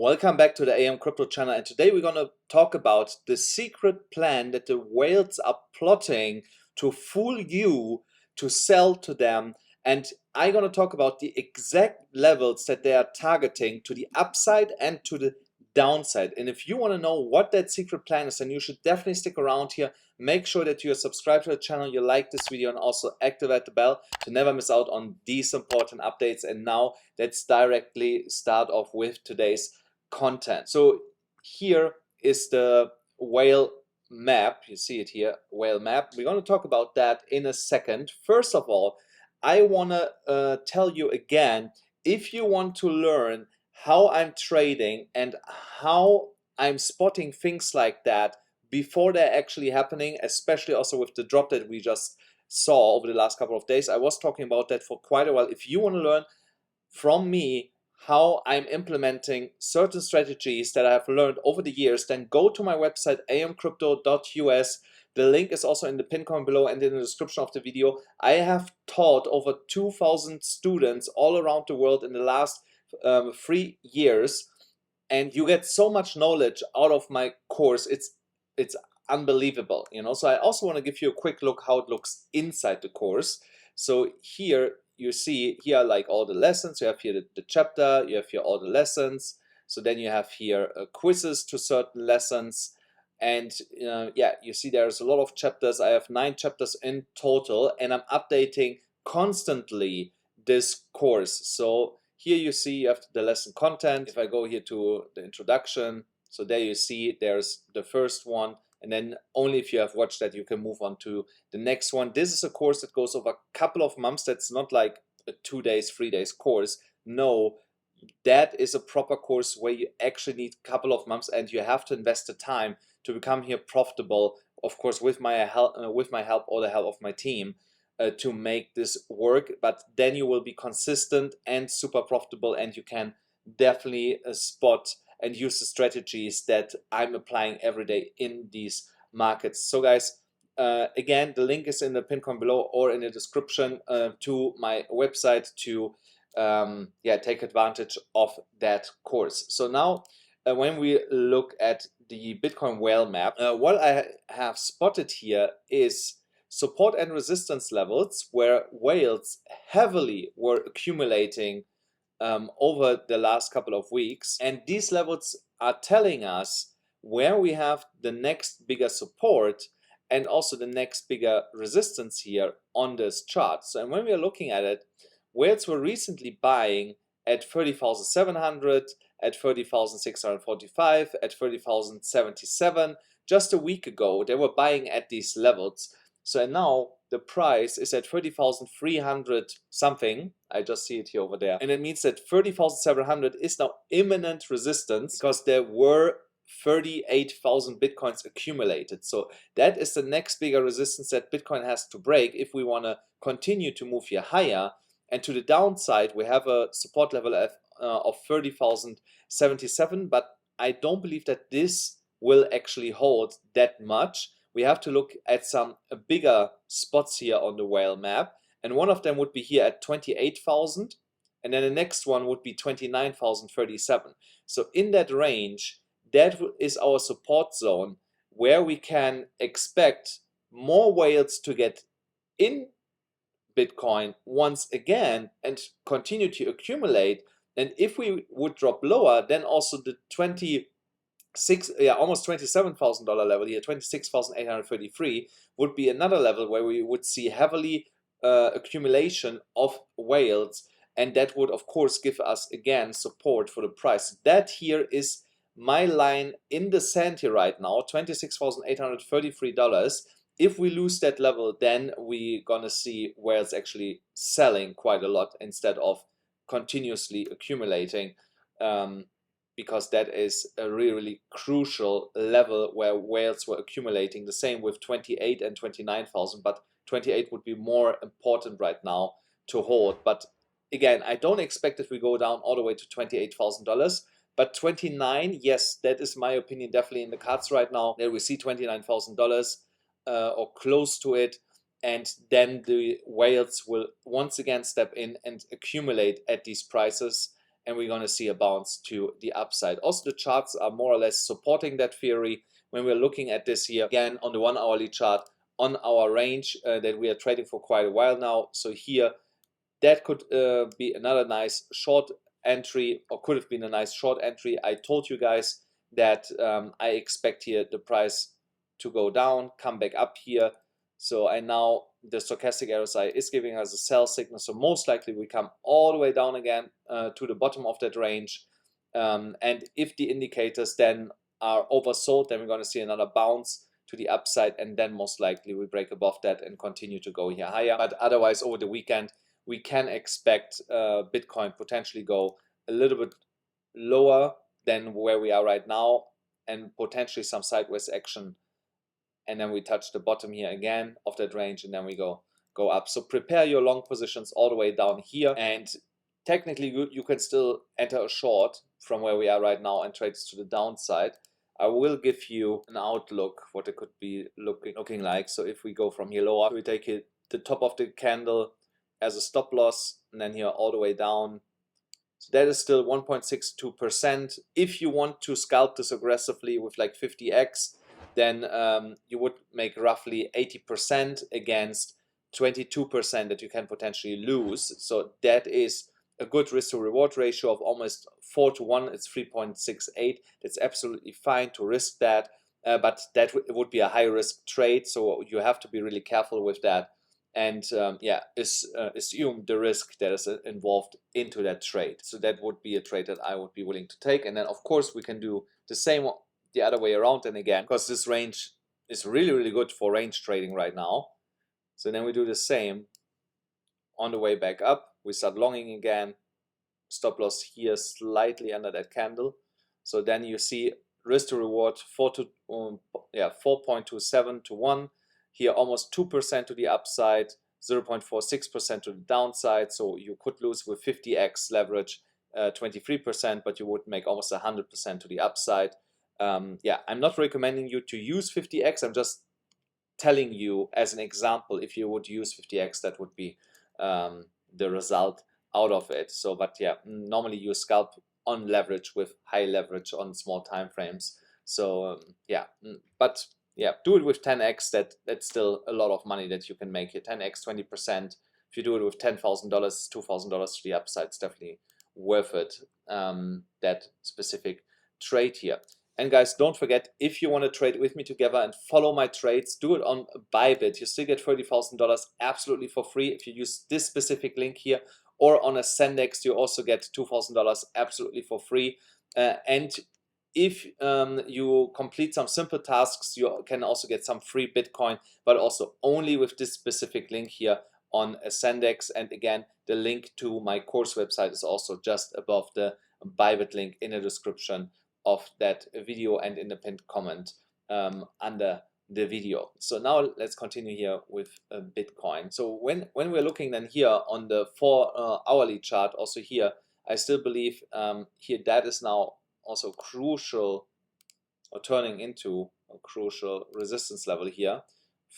Welcome back to the AMCrypto channel, and today we're going to talk about the secret plan that the whales are plotting to fool you to sell to them. And I'm going to talk about the exact levels that they are targeting to the upside and to the downside. And if you want to know what that secret plan is, then you should definitely stick around here. Make sure that you are subscribed to the channel, you like this video, and also activate the bell to never miss out on these important updates. And now let's directly start off with today's content. So here is the whale map. You see it here, whale map. We're going to talk about that in a second. First of all, I want to tell you again, if you want to learn how I'm trading and how I'm spotting things like that before they're actually happening, especially also with the drop that we just saw over the last couple of days. I was talking about that for quite a while. If you want to learn from me how I'm implementing certain strategies that I have learned over the years, then go to my website amcrypto.us. The link is also in the pinned comment below and in the description of the video. I have taught over 2,000 students all around the world in the last 3 years, and you get so much knowledge out of my course. It's unbelievable, you know. So I also want to give you a quick look how it looks inside the course. So here you see here like all the lessons. You have here the chapter, you have here all the lessons. So then you have here quizzes to certain lessons, and yeah, you see there's a lot of chapters. I have 9 chapters in total, and I'm updating constantly this course. So here you see you have the lesson content. If I go here to the introduction, so there you see there's the first one, and then only if you have watched that you can move on to the next one. This is a course that goes over a couple of months. That's not like a 2 days, 3 days course. No, that is a proper course where you actually need a couple of months, and you have to invest the time to become here profitable, of course with my help or the help of my team, to make this work. But then you will be consistent and super profitable, and you can definitely spot and use the strategies that I'm applying every day in these markets. So guys, again, the link is in the pinned comment below or in the description to my website to yeah, take advantage of that course. So now when we look at the Bitcoin whale map, what I have spotted here is support and resistance levels where whales heavily were accumulating over the last couple of weeks, and these levels are telling us where we have the next bigger support and also the next bigger resistance here on this chart. So, and when we are looking at it, whales were recently buying at 30,700, at 30,645, at 30,077. Just a week ago they were buying at these levels. So and now the price is at 30,300 something. I just see it here over there, and it means that 30,700 is now imminent resistance because there were 38,000 bitcoins accumulated. So that is the next bigger resistance that Bitcoin has to break if we want to continue to move here higher. And to the downside, we have a support level of 30,077, but I don't believe that this will actually hold that much. We have to look at some bigger spots here on the whale map, and one of them would be here at 28,000, and then the next one would be 29,037. So in that range, that is our support zone where we can expect more whales to get in Bitcoin once again and continue to accumulate. And if we would drop lower, then also the almost $27,000 level here, 26,833, would be another level where we would see heavily accumulation of whales, and that would of course give us again support for the price. That here is my line in the sand here right now, $26,833. If we lose that level, then we're gonna see whales actually selling quite a lot instead of continuously accumulating, because that is a really crucial level where whales were accumulating. The same with 28 and 29,000, but 28 would be more important right now to hold. But again, I don't expect that we go down all the way to $28,000. But 29, yes, that is my opinion, definitely in the cards right now. There we see $29,000 or close to it, and then the whales will once again step in and accumulate at these prices, and we're going to see a bounce to the upside. Also, the charts are more or less supporting that theory. When we're looking at this here, again, on the 1 hourly chart, on our range that we are trading for quite a while now. So here, that could be another nice short entry, or could have been a nice short entry. I told you guys that I expect here the price to go down, come back up here. So now the stochastic RSI is giving us a sell signal. So most likely we come all the way down again to the bottom of that range. And if the indicators then are oversold, then we're going to see another bounce to the upside, and then most likely we break above that and continue to go here higher. But otherwise, over the weekend, we can expect Bitcoin potentially go a little bit lower than where we are right now, and potentially some sideways action, and then we touch the bottom here again of that range, and then we go up. So prepare your long positions all the way down here, and technically you can still enter a short from where we are right now and trade to the downside. I will give you an outlook what it could be looking like. So if we go from here lower, we take it the top of the candle as a stop loss, and then here all the way down. So that is still 1.62%. If you want to scalp this aggressively with like 50x, then you would make roughly 80% against 22% that you can potentially lose. So that is a good risk to reward ratio of almost 4 to 1. It's 3.68. That's absolutely fine to risk that, but that would be a high risk trade, so you have to be really careful with that. And yeah, assume the risk that is involved into that trade. So that would be a trade that I would be willing to take. And then of course we can do the same the other way around, and again, because this range is really good for range trading right now. So then we do the same on the way back up. We start longing again, stop loss here slightly under that candle. So then you see risk to reward 4.27 to 1. Here almost 2% to the upside, 0.46% to the downside. So you could lose with 50x leverage 23%, but you would make almost 100% to the upside. Yeah, I'm not recommending you to use 50x. I'm just telling you as an example, if you would use 50x, that would be the result out of it. So, but yeah, normally you scalp on leverage with high leverage on small time frames. So yeah, but yeah, do it with 10x. That's still a lot of money that you can make here. 10x, 20%. If you do it with $10,000, $2,000 to the upside, it's definitely worth it. That specific trade here. And guys, don't forget, if you want to trade with me together and follow my trades, do it on BYBIT. You still get $30,000 absolutely for free if you use this specific link here. Or on ASCENDEX, you also get $2,000 absolutely for free. And if you complete some simple tasks, you can also get some free Bitcoin, but also only with this specific link here on ASCENDEX. And again, the link to my course website is also just above the BYBIT link in the description of that video and in the pinned comment under the video. So now let's continue here with Bitcoin. So when we're looking then here on the 4 hourly chart, also here, I still believe here that is now also crucial, or turning into a crucial resistance level here,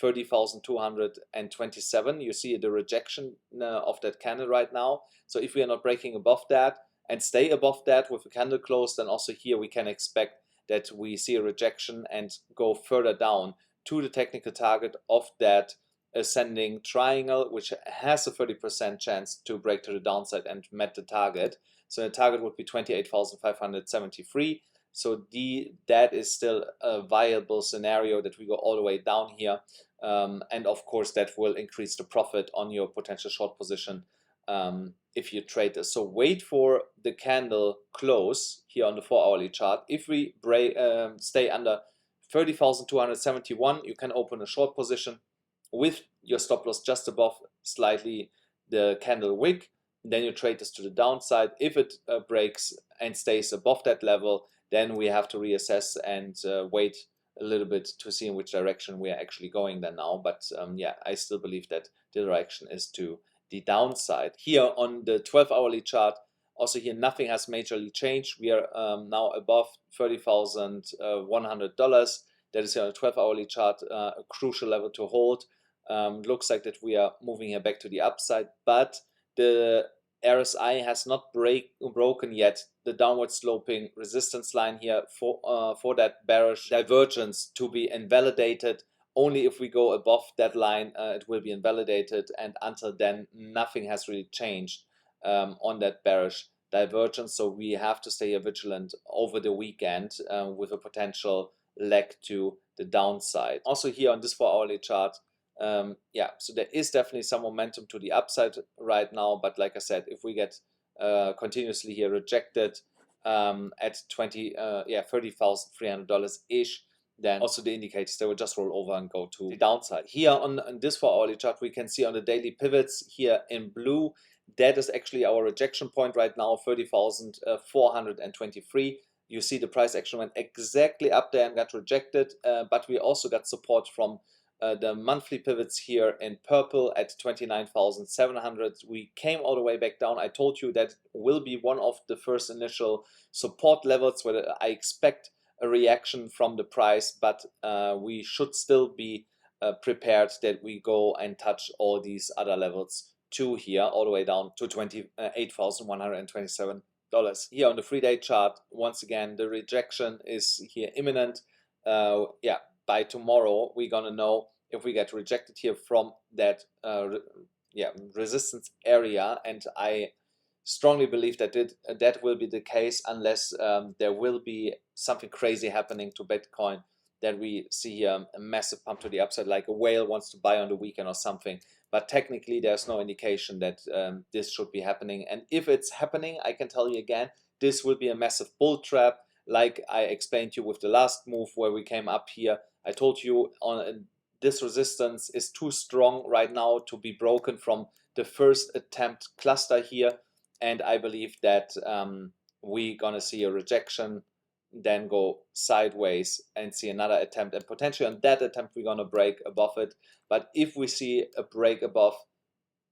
30,227. You see the rejection of that candle right now. So if we are not breaking above that and stay above that with a candle close, then also here we can expect that we see a rejection and go further down to the technical target of that ascending triangle, which has a 30% chance to break to the downside and met the target. So the target would be 28,573. So that is still a viable scenario that we go all the way down here. And of course, that will increase the profit on your potential short position if you trade this. So wait for the candle close here on the 4 hourly chart. If we stay under 30,271, you can open a short position with your stop loss just above slightly the candle wick. Then you trade this to the downside. If it breaks and stays above that level, then we have to reassess and wait a little bit to see in which direction we are actually going then now. But yeah, I still believe that the direction is to the downside. Here on the 12 hourly chart, also here nothing has majorly changed. We are now above $30,100. That is here on the 12 hourly chart, a crucial level to hold. Looks like that we are moving here back to the upside, but the RSI has not broken yet the downward sloping resistance line here for that bearish divergence to be invalidated. Only if we go above that line it will be invalidated, and until then nothing has really changed on that bearish divergence. So we have to stay vigilant over the weekend with a potential leg to the downside. Also here on this 4-hourly chart, yeah, so there is definitely some momentum to the upside right now, but like I said, if we get continuously here rejected at $30,300 ish, then also the indicators, they will just roll over and go to the downside. Here on this 4-hourly chart, we can see on the daily pivots here in blue, that is actually our rejection point right now, 30,423. You see the price action went exactly up there and got rejected, but we also got support from the monthly pivots here in purple at 29,700. We came all the way back down. I told you that will be one of the first initial support levels where I expect a reaction from the price, but we should still be prepared that we go and touch all these other levels too here, all the way down to $28,127. Here on the 3-day chart, once again, the rejection is here imminent. Yeah, by tomorrow we're gonna know if we get rejected here from that resistance area, and I strongly believe that that will be the case unless there will be something crazy happening to Bitcoin, that we see a massive pump to the upside, like a whale wants to buy on the weekend or something. But technically there's no indication that this should be happening, and if it's happening, I can tell you again, this will be a massive bull trap, like I explained to you with the last move where we came up here. I told you on this resistance is too strong right now to be broken from the first attempt cluster here, and I believe that we're gonna see a rejection, then go sideways and see another attempt, and potentially on that attempt we're gonna break above it. But if we see a break above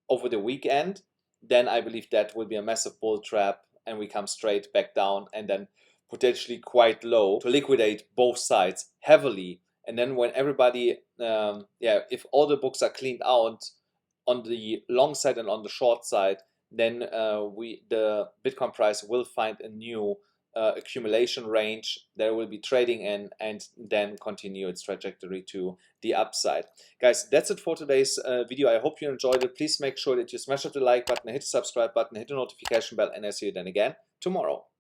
over the weekend, then I believe that will be a massive bull trap and we come straight back down, and then potentially quite low to liquidate both sides heavily. And then when everybody if all the books are cleaned out on the long side and on the short side, then the Bitcoin price will find a new accumulation range that will be trading in, and then continue its trajectory to the upside. Guys, that's it for today's video. I hope you enjoyed it. Please make sure that you smash up the like button, hit the subscribe button, hit the notification bell, and I'll see you then again tomorrow.